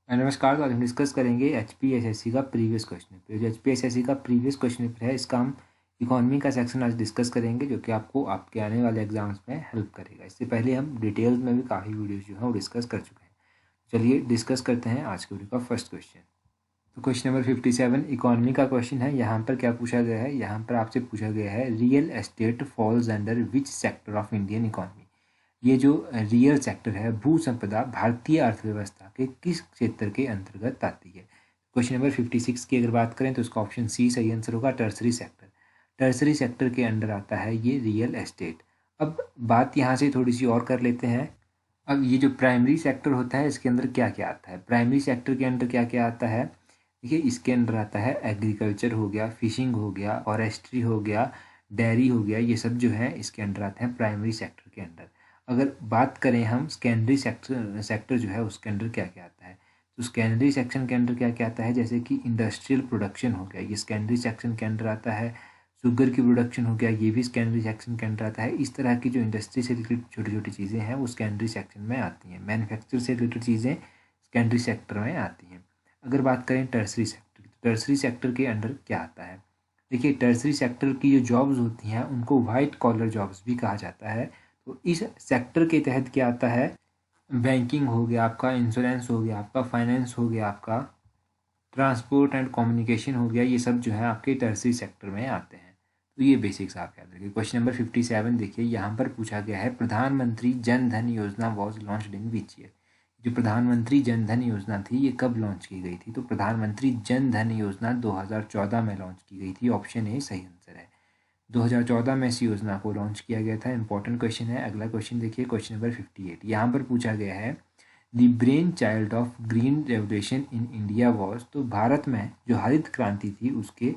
नमस्कार। तो आज हम डिस्कस करेंगे HPSSC का प्रीवियस क्वेश्चन पेपर। जो HPSSC का प्रीवियस क्वेश्चन पेपर है, इसका हम इकोनॉमी का सेक्शन आज डिस्कस करेंगे, जो कि आपको आपके आने वाले एग्जाम्स में हेल्प करेगा। इससे पहले हम डिटेल्स में भी काफ़ी वीडियोस जो है वो डिस्कस कर चुके हैं। चलिए डिस्कस करते हैं आज के वीडियो का फर्स्ट क्वेश्चन। तो क्वेश्चन नंबर 57 इकोनॉमी का क्वेश्चन है। यहाँ पर क्या पूछा गया है? यहाँ पर आपसे पूछा गया है real estate falls under which sector of Indian economy. ये जो रियल सेक्टर है, भू संपदा, भारतीय अर्थव्यवस्था के किस क्षेत्र के अंतर्गत आती है? क्वेश्चन नंबर 56 की अगर बात करें तो इसका ऑप्शन सी सही आंसर होगा, टर्सरी सेक्टर। टर्सरी सेक्टर के अंडर आता है ये रियल एस्टेट। अब बात यहाँ से थोड़ी सी और कर लेते हैं। अब ये जो प्राइमरी सेक्टर होता है, इसके अंदर क्या क्या आता है? प्राइमरी सेक्टर के अंदर क्या क्या आता है? देखिए, इसके अंदर आता है एग्रीकल्चर हो गया, फिशिंग हो गया, फॉरेस्ट्री हो गया, डेयरी हो गया। ये सब जो है इसके अंदर आते हैं प्राइमरी सेक्टर के अंदर। अगर बात करें हम सेकेंडरी सेक्टर जो है उसके अंदर क्या क्या आता है, तो सेकेंडरी सेक्शन के अंदर क्या क्या आता है? जैसे कि इंडस्ट्रियल प्रोडक्शन हो गया, ये सेकेंडरी सेक्शन के अंदर आता है। शुगर की प्रोडक्शन हो गया, ये भी सेकेंडरी सेक्शन के अंदर आता है। इस तरह की जो इंडस्ट्री से रिलेटेड छोटी छोटी चीज़ें हैं वो सेकेंडरी सेक्शन में आती हैं। मैन्युफैक्चर से रिलेटेड चीज़ें सेकेंडरी सेक्टर में आती हैं। अगर बात करें टर्सरी सेक्टर की, तो टर्सरी सेक्टर के अंडर क्या आता है? देखिए, टर्सरी सेक्टर की जो जॉब्स होती हैं उनको वाइट कॉलर जॉब्स भी कहा जाता है। तो इस सेक्टर के तहत क्या आता है? बैंकिंग हो गया आपका, इंश्योरेंस हो गया आपका, फाइनेंस हो गया आपका, ट्रांसपोर्ट एंड कम्युनिकेशन हो गया। ये सब जो है आपके टर्सरी सेक्टर में आते हैं। तो ये बेसिक्स आप याद रखिए। क्वेश्चन नंबर 57 देखिए, यहाँ पर पूछा गया है प्रधानमंत्री जन धन योजना was launched in which year. जो प्रधानमंत्री जन धन योजना थी ये कब लॉन्च की गई थी? तो प्रधानमंत्री जन धन योजना 2014 में लॉन्च की गई थी। ऑप्शन ए सही आंसर है। 2014 में इस योजना को लॉन्च किया गया था। इंपॉर्टेंट क्वेश्चन है। अगला क्वेश्चन देखिए, क्वेश्चन नंबर 58। यहाँ पर पूछा गया है the brain child of green revolution in India was. तो भारत में जो हरित क्रांति थी उसके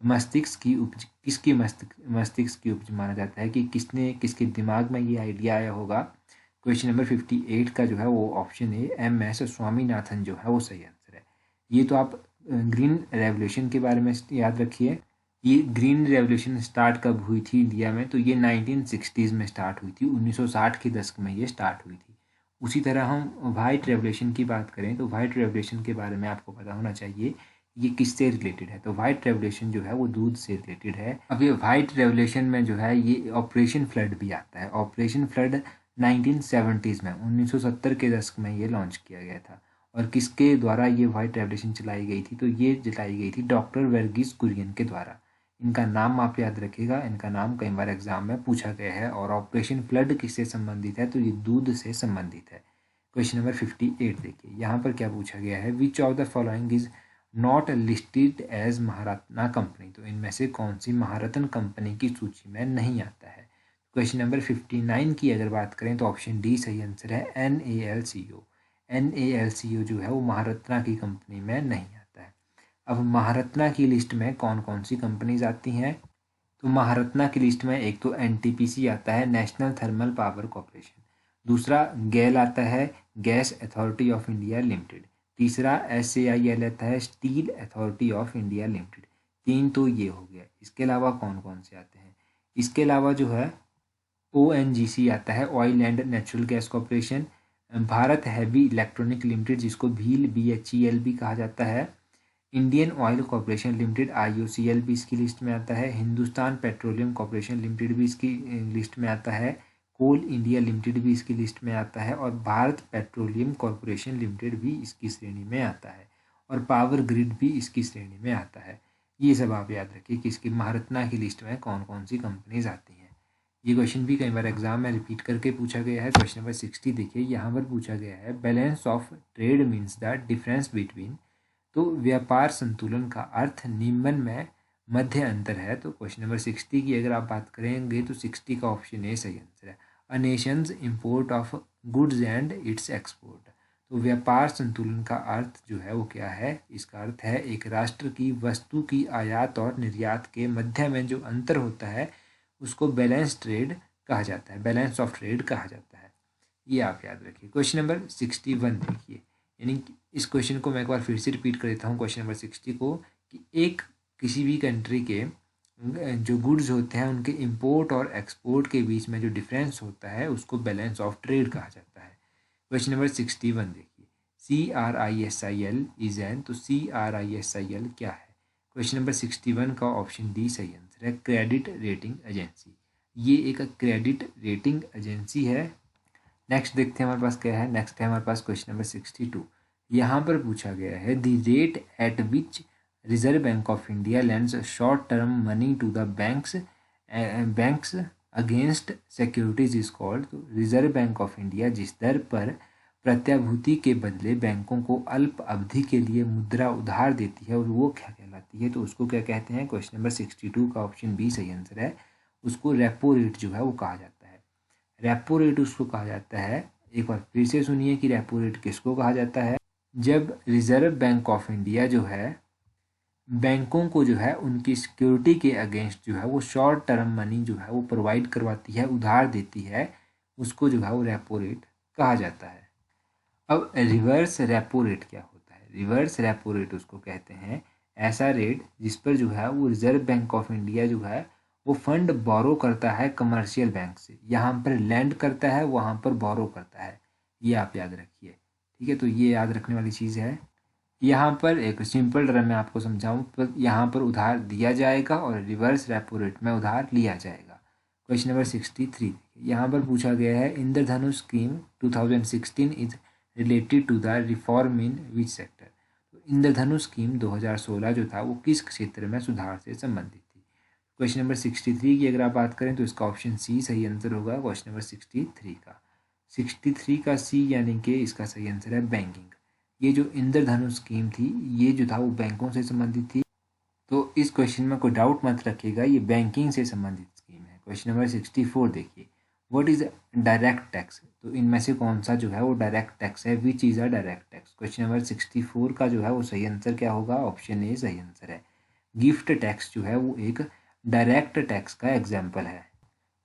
मस्तिष्क की उपज किसकी मस्तिष्क की उपज माना जाता है, कि किसने किसके दिमाग में ये आइडिया आया होगा? क्वेश्चन नंबर 58 का जो है वो ऑप्शन है MS स्वामीनाथन जो है वो सही आंसर है। ये तो आप ग्रीन रेवोल्यूशन के बारे में याद रखिए। ये ग्रीन रेवोल्यूशन स्टार्ट कब हुई थी इंडिया में? तो ये 1960s में स्टार्ट हुई थी। 1960 के दशक में ये स्टार्ट हुई थी। उसी तरह हम वाइट रेवोल्यूशन की बात करें तो वाइट रेवोल्यूशन के बारे में आपको पता होना चाहिए ये किससे रिलेटेड है। तो वाइट रेवोल्यूशन जो है वो दूध से रिलेटेड है। अब ये वाइट रेवोल्यूशन में जो है ये ऑपरेशन फ्लड भी आता है। ऑपरेशन फ्लड 1970s में 1970 के दशक में ये लॉन्च किया गया था। और किसके द्वारा ये वाइट रेवोल्यूशन चलाई गई थी? तो ये चलाई गई थी डॉक्टर वर्गीस कुरियन के द्वारा। इनका नाम आप याद रखिएगा, इनका नाम कई बार एग्जाम में पूछा गया है। और ऑपरेशन फ्लड किससे संबंधित है? तो ये दूध से संबंधित है। क्वेश्चन नंबर 58 देखिए, यहाँ पर क्या पूछा गया है? Which of the following is not listed as Maharatna company. तो इनमें से कौन सी महारत्न कंपनी की सूची में नहीं आता है? क्वेश्चन नंबर 59 की अगर बात करें तो ऑप्शन डी सही आंसर है, NaLCO। NaLCO जो है वो महारत्ना की कंपनी में नहीं आता है। अब महारत्ना की लिस्ट में कौन कौन सी कंपनीज आती हैं? तो महारत्ना की लिस्ट में एक तो NTPC आता है, नेशनल थर्मल पावर कॉर्पोरेशन। दूसरा गेल आता है, gas authority of India limited. तीसरा SAIL आता है, steel authority of India limited. तीन तो ये हो गया। इसके अलावा कौन कौन से आते हैं? इसके अलावा जो है ONGC आता है, oil and natural gas corporation. Bharat heavy electronic limited, जिसको भील BHEL भी कहा जाता है। Indian oil corporation limited IOCL भी इसकी लिस्ट में आता है। हिंदुस्तान पेट्रोलियम कॉर्पोरेशन लिमिटेड भी इसकी लिस्ट में आता है। कोल इंडिया लिमिटेड भी इसकी लिस्ट में आता है। और भारत पेट्रोलियम कॉर्पोरेशन लिमिटेड भी इसकी श्रेणी में आता है। और पावर ग्रिड भी इसकी श्रेणी में आता है। ये सब आप याद रखिए कि इसकी महारत्ना की लिस्ट में कौन कौन सी कंपनीज आती हैं। ये क्वेश्चन भी कई बार एग्जाम में रिपीट करके पूछा गया है। क्वेश्चन नंबर 60 देखिए, यहाँ पर पूछा गया है balance of trade means the difference between. तो व्यापार संतुलन का अर्थ निम्न में मध्य अंतर है। तो क्वेश्चन नंबर 60 की अगर आप बात करेंगे तो 60 का ऑप्शन ए सही आंसर है, अ Nations import of goods and it's export. तो व्यापार संतुलन का अर्थ जो है वो क्या है? इसका अर्थ है एक राष्ट्र की वस्तु की आयात और निर्यात के मध्य में जो अंतर होता है उसको बैलेंस ट्रेड कहा जाता है, बैलेंस ऑफ ट्रेड कहा जाता है। ये आप याद रखिए। क्वेश्चन नंबर 61 देखिए, यानी कि इस क्वेश्चन को मैं एक बार फिर से रिपीट कर देता हूँ क्वेश्चन नंबर 60 को, कि एक किसी भी कंट्री के जो गुड्स होते हैं उनके इंपोर्ट और एक्सपोर्ट के बीच में जो डिफरेंस होता है उसको बैलेंस ऑफ ट्रेड कहा जाता है। क्वेश्चन नंबर 61 देखिए, CRISIL इज एन, तो CRISIL क्या है? क्वेश्चन नंबर 61 का ऑप्शन डी सही आंसर है, क्रेडिट रेटिंग एजेंसी। ये एक क्रेडिट रेटिंग एजेंसी है। नेक्स्ट देखते हैं हमारे पास क्या है। नेक्स्ट है हमारे पास क्वेश्चन नंबर 62। यहाँ पर पूछा गया है the rate at which Reserve Bank of India lends short term money to the banks against securities is called. तो रिजर्व बैंक ऑफ इंडिया जिस दर पर प्रत्याभूति के बदले बैंकों को अल्प अवधि के लिए मुद्रा उधार देती है और वो क्या कहलाती है? तो उसको क्या कहते हैं? क्वेश्चन नंबर 62 का ऑप्शन बी सही आंसर है, उसको रेपो रेट जो है वो कहा जाता है। रेपो रेट उसको कहा जाता है, एक बार फिर से सुनिए कि रेपो रेट किसको कहा जाता है। जब रिजर्व बैंक ऑफ इंडिया जो है बैंकों को जो है उनकी सिक्योरिटी के अगेंस्ट जो है वो शॉर्ट टर्म मनी जो है वो प्रोवाइड करवाती है, उधार देती है, उसको जो है वो रेपो रेट कहा जाता है। अब रिवर्स रेपो रेट क्या होता है? रिवर्स रेपो रेट उसको कहते हैं ऐसा रेट जिस पर जो है वो रिजर्व बैंक ऑफ इंडिया जो है वो फंड बोरो करता है कमर्शियल बैंक से, यहाँ पर लैंड करता है, वहाँ पर बोरो करता है। ये आप याद रखिए, ठीक है? तो ये याद रखने वाली चीज़ है। यहाँ पर एक सिंपल टर्म में आपको समझाऊँ, पर यहाँ पर उधार दिया जाएगा और रिवर्स रेपो रेट में उधार लिया जाएगा। क्वेश्चन नंबर 63 यहाँ पर पूछा गया है Indradhanush scheme 2016 is related to the reform in which sector. तो इंद्रधनुष स्कीम 2016 जो था वो किस क्षेत्र में सुधार से संबंधित थी? क्वेश्चन नंबर 63 की अगर आप बात करें तो इसका ऑप्शन सी सही आंसर होगा। क्वेश्चन नंबर 63 का सी यानी कि इसका सही आंसर है बैंकिंग। ये जो इंद्रधनुष स्कीम थी ये जो था वो बैंकों से संबंधित थी, तो इस क्वेश्चन में कोई डाउट मत रखिएगा, ये बैंकिंग से संबंधित स्कीम है। क्वेश्चन नंबर 64 देखिए, व्हाट इज डायरेक्ट टैक्स? तो इनमें से कौन सा जो है वो डायरेक्ट टैक्स है? Which is a direct tax? Question number 64 का जो है वो सही आंसर क्या होगा? ऑप्शन ए सही आंसर है। गिफ्ट टैक्स जो है वो एक डायरेक्ट टैक्स का एग्जाम्पल है।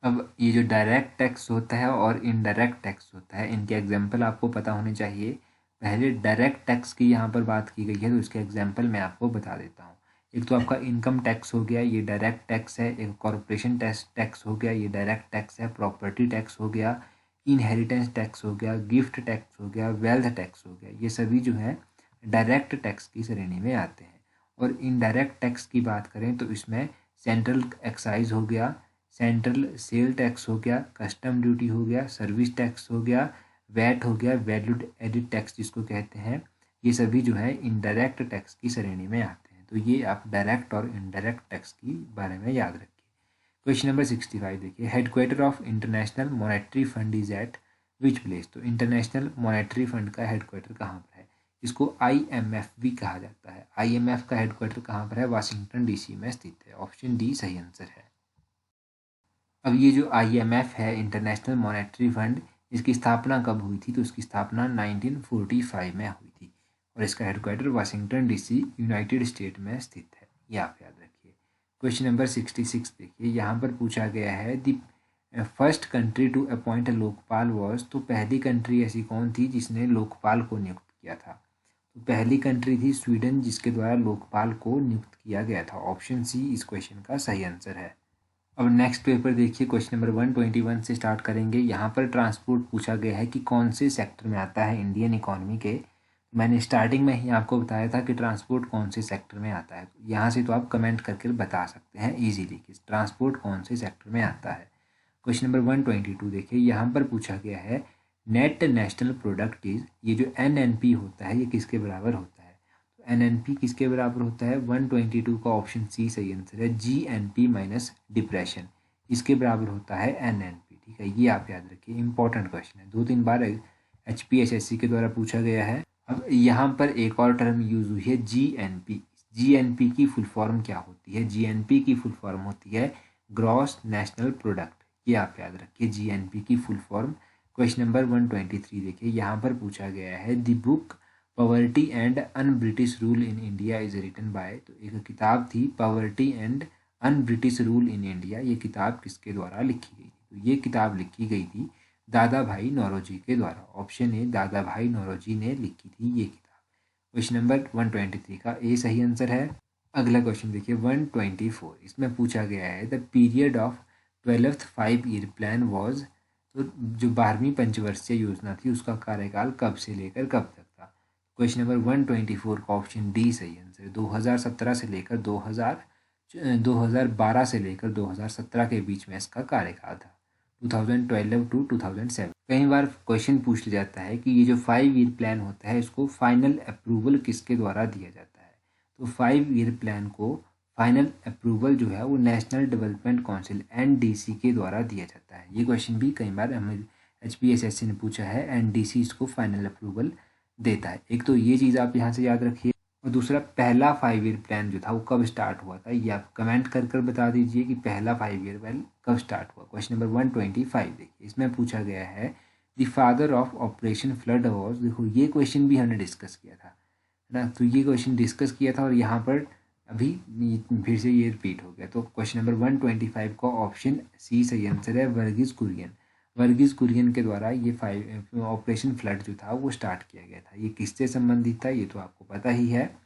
अब ये जो डायरेक्ट टैक्स होता है और इनडायरेक्ट टैक्स होता है, इनके एग्जाम्पल आपको पता होने चाहिए। पहले डायरेक्ट टैक्स की यहाँ पर बात की गई है तो इसके एग्जाम्पल मैं आपको बता देता हूँ। एक तो आपका इनकम टैक्स हो गया, ये डायरेक्ट टैक्स है। एक कॉरपोरेशन टैक्स हो गया, ये डायरेक्ट टैक्स है। प्रॉपर्टी टैक्स हो गया, इनहेरिटेंस टैक्स हो गया, गिफ्ट टैक्स हो गया, वेल्थ टैक्स हो गया। ये सभी जो है डायरेक्ट टैक्स की श्रेणी में आते हैं। और इनडायरेक्ट टैक्स की बात करें तो इसमें सेंट्रल एक्साइज हो गया, सेंट्रल सेल टैक्स हो गया, कस्टम ड्यूटी हो गया, सर्विस टैक्स हो गया, वैट हो गया, वैल्यूड एडिड टैक्स जिसको कहते हैं। ये सभी जो है इनडायरेक्ट टैक्स की श्रेणी में आते हैं। तो ये आप डायरेक्ट और इनडायरेक्ट टैक्स की बारे में याद रखिए। क्वेश्चन नंबर 65 देखिए, headquarter of international monetary fund is eight which place? तो इंटरनेशनल मॉनेटरी फंड का हेडक्वार्टर कहाँ पर है? इसको IMF भी कहा जाता है। IMF का हेडक्वार्टर कहाँ पर है? वाशिंगटन DC में स्थित है। ऑप्शन डी सही आंसर है। अब ये जो IMF है, इंटरनेशनल मॉनेटरी फंड, इसकी स्थापना कब हुई थी? तो इसकी स्थापना 1945 में हुई थी और इसका headquarter Washington DC United state में स्थित है। ये आप याद रखिए। क्वेश्चन नंबर 66 देखिए, यहाँ पर पूछा गया है the first country to appoint Lokpal was. तो पहली कंट्री ऐसी कौन थी जिसने लोकपाल को नियुक्त किया था? तो पहली कंट्री थी स्वीडन, जिसके द्वारा लोकपाल को नियुक्त किया गया था। ऑप्शन सी इस क्वेश्चन का सही आंसर है। अब नेक्स्ट पेपर देखिए, क्वेश्चन नंबर 121 से स्टार्ट करेंगे। यहाँ पर ट्रांसपोर्ट पूछा गया है कि कौन से सेक्टर में आता है इंडियन इकोनॉमी के। मैंने स्टार्टिंग में ही आपको बताया था कि ट्रांसपोर्ट कौन से सेक्टर में आता है। यहाँ से तो आप कमेंट करके बता सकते हैं ईजिली कि ट्रांसपोर्ट कौन से सेक्टर में आता है। क्वेश्चन नंबर 122 देखिए, यहाँ पर पूछा गया है नेट नेशनल प्रोडक्ट इज, ये जो NNP होता है ये किसके बराबर होता है? तो NNP किसके बराबर होता है? 122 का ऑप्शन सी सही आंसर है, GNP माइनस डिप्रेशन, इसके बराबर होता है NNP। ठीक है, ये आप याद रखिए, इंपॉर्टेंट क्वेश्चन है, 2-3 बार HPSSC के द्वारा पूछा गया है। अब यहाँ पर एक और टर्म यूज हुई है GNP। GNP की फुल फॉर्म क्या होती है? GNP की फुल फॉर्म होती है ग्रॉस नेशनल प्रोडक्ट। ये आप याद रखिए, GNP की फुल फॉर्म। क्वेश्चन नंबर 123 देखिए, यहाँ पर पूछा गया है the book poverty and un British rule in India is written by. तो एक किताब थी poverty and un British rule in India, ये किताब किसके द्वारा लिखी गई थी? तो ये किताब लिखी गई थी दादा भाई नौरोजी के द्वारा। ऑप्शन ए दादा भाई नौरोजी ने लिखी थी ये किताब। क्वेश्चन नंबर 123 का ए सही आंसर है। अगला क्वेश्चन देखिए 124, इसमें पूछा गया है the period of 12th 5-year plan was. तो जो 12वीं पंचवर्षीय योजना थी उसका कार्यकाल कब से लेकर कब तक था? क्वेश्चन नंबर 124 का ऑप्शन डी सही आंसर। 2017 से लेकर 2012 से लेकर 2017 के बीच में इसका कार्यकाल था, 2012 टू 2007। कई बार क्वेश्चन पूछ लिया जाता है कि ये जो 5 ईयर प्लान होता है इसको फाइनल अप्रूवल किसके द्वारा दिया जाता है। तो 5 ईयर प्लान को फाइनल अप्रूवल जो है वो नेशनल डेवलपमेंट काउंसिल NDC के द्वारा दिया जाता है। ये क्वेश्चन भी कई बार हमें HPSSC ने पूछा है, NDC इसको फाइनल अप्रूवल देता है। एक तो ये चीज़ आप यहाँ से याद रखिए, और दूसरा पहला 5 ईयर प्लान जो था वो कब स्टार्ट हुआ था, ये आप कमेंट कर बता दीजिए कि पहला 5 ईयर प्लान कब स्टार्ट हुआ। क्वेश्चन नंबर 125 देखिए, इसमें पूछा गया है the father of operation flood was. देखो ये क्वेश्चन भी हमने डिस्कस किया था, है ना। तो ये क्वेश्चन डिस्कस किया था और यहाँ पर अभी फिर से ये रिपीट हो गया। तो क्वेश्चन नंबर 125 का ऑप्शन सी सही आंसर है, वर्गीज कुरियन। वर्गीज कुरियन के द्वारा ये ऑपरेशन फ्लड जो था वो स्टार्ट किया गया था। ये किससे संबंधित था ये तो आपको पता ही है,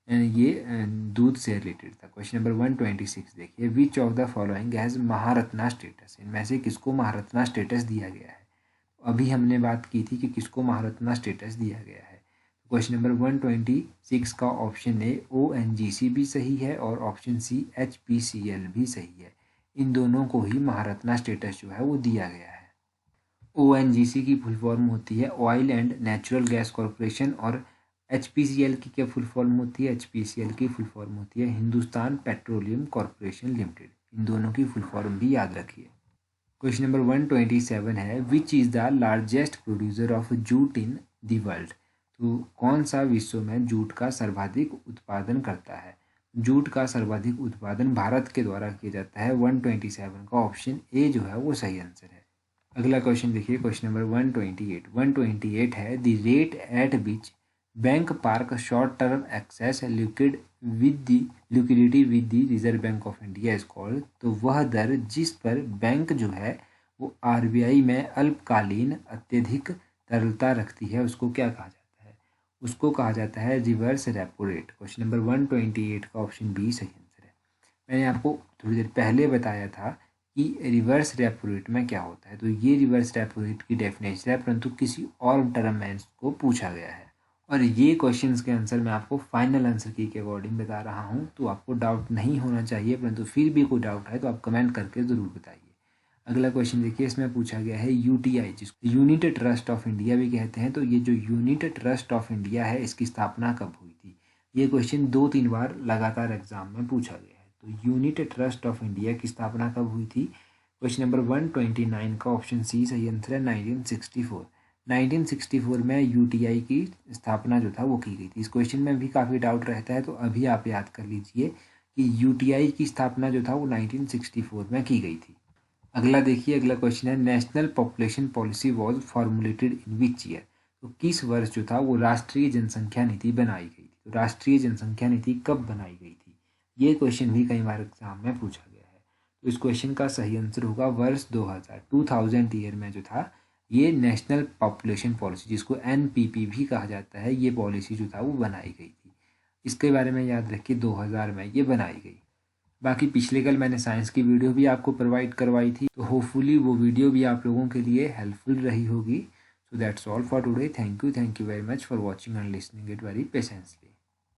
ये दूध से रिलेटेड था। क्वेश्चन नंबर 126 देखिए, विच of the following has Maharatna status. इनमें से किसको महारत्ना स्टेटस दिया गया है। अभी हमने बात की थी कि किसको महारत्ना स्टेटस दिया गया है। क्वेश्चन नंबर 126 का ऑप्शन ए ONGC भी सही है और ऑप्शन सी HPCL भी सही है। इन दोनों को ही महारत्ना स्टेटस जो है वो दिया गया है। ONGC की फुल फॉर्म होती है oil and natural gas corporation, और HPCL की क्या फुल फॉर्म होती है, HPCL की फुल फॉर्म होती है हिंदुस्तान पेट्रोलियम कॉरपोरेशन लिमिटेड। इन दोनों की फुल फॉर्म भी याद रखिए। क्वेश्चन नंबर 127 है, which is the largest producer of jute in the world. तो कौन सा विश्व में जूट का सर्वाधिक उत्पादन करता है। जूट का सर्वाधिक उत्पादन भारत के द्वारा किया जाता है। 127 का ऑप्शन ए जो है वो सही आंसर है। अगला क्वेश्चन देखिए, क्वेश्चन नंबर 128 है, the rate at which bank park short term access liquidity with the reserve Bank of India is called. तो वह दर जिस पर बैंक जो है वो RBI में अल्पकालीन अत्यधिक तरलता रखती है उसको क्या कहा जाता है। उसको कहा जाता है reverse repo rate. Question number 128 का ऑप्शन बी सही आंसर है। मैंने आपको थोड़ी देर पहले बताया था कि रिवर्स रेपो रेट में क्या होता है। तो ये रिवर्स रेपो रेट की डेफिनेशन है, परंतु किसी और टर्म में इसको पूछा गया है। और ये क्वेश्चंस के आंसर मैं आपको फाइनल आंसर की के अकॉर्डिंग बता रहा हूँ, तो आपको डाउट नहीं होना चाहिए, परंतु फिर भी कोई डाउट है तो आप कमेंट करके ज़रूर बताइए। अगला क्वेश्चन देखिए, इसमें पूछा गया है UTI, जिसको यूनिट ट्रस्ट ऑफ इंडिया भी कहते हैं। तो ये जो यूनिट ट्रस्ट ऑफ इंडिया है इसकी स्थापना कब हुई थी। ये क्वेश्चन 2-3 बार लगातार एग्जाम में पूछा गया है। तो यूनिट ट्रस्ट ऑफ इंडिया की स्थापना कब हुई थी। क्वेश्चन नंबर 129 का ऑप्शन सी सही आंसर है, 1964। 1964 में UTI की स्थापना जो था वो की गई थी। इस क्वेश्चन में भी काफ़ी डाउट रहता है, तो अभी आप याद कर लीजिए कि UTI की स्थापना जो था वो 1964 में की गई थी। अगला देखिए, अगला क्वेश्चन है, national population policy was formulated in which year. तो किस वर्ष जो था वो राष्ट्रीय जनसंख्या नीति बनाई गई थी। तो राष्ट्रीय जनसंख्या नीति कब बनाई गई थी, ये क्वेश्चन भी कई बार एग्जाम में पूछा गया है। तो इस क्वेश्चन का सही आंसर होगा वर्ष 2000 ईयर में जो था ये नेशनल पॉपुलेशन पॉलिसी, जिसको NPP भी कहा जाता है, ये पॉलिसी जो था वो बनाई गई थी। इसके बारे में याद रखिए 2000 में ये बनाई गई। बाकी पिछले कल मैंने साइंस की वीडियो भी आपको प्रोवाइड करवाई थी, तो होपफुली वो वीडियो भी आप लोगों के लिए हेल्पफुल रही होगी। So that's all for today. Thank you very much for watching and listening it very patiently.